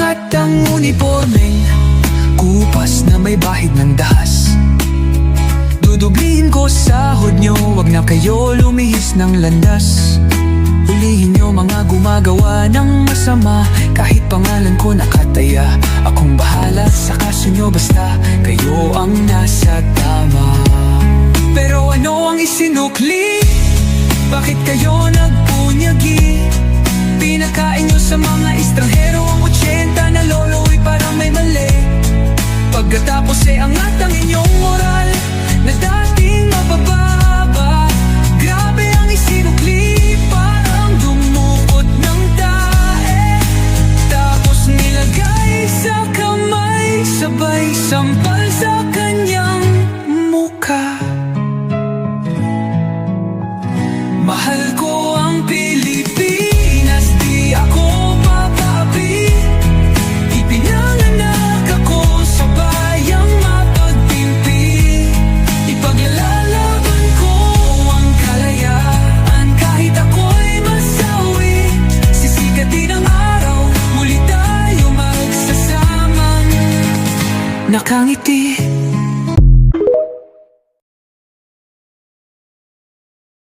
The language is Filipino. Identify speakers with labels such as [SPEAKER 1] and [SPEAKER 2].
[SPEAKER 1] Angat ang uniformeng kupas na may bahid ng dahas. Dudublihin ko sahod nyo, wag na kayo lumihis ng landas. Hulihin nyo mga gumagawa ng masama, kahit pangalan ko nakataya. Akong bahala sa kaso nyo, basta kayo ang nasa tama. Pero ano ang isinukli? Bakit kayo nagpunyagi? Pinakain nyo sa mga estranghero ang 80 na lolo'y parang may mali. Pagkatapos angat ang inyong moral na dating mabababa. Grabe ang isinukli, parang dumukot ng tae. Tapos nilagay sa kamay, sabay sampal sa kanyang mukha. Mahal ko ang Pilipinas, di ako papapi. Ipinanganak ako sa bayang mapagpimpi. Ipaglalaban ko ang kalayaan, kahit ako'y masawi. Sisigatin ang araw, muli tayo magsasamang nakangiti.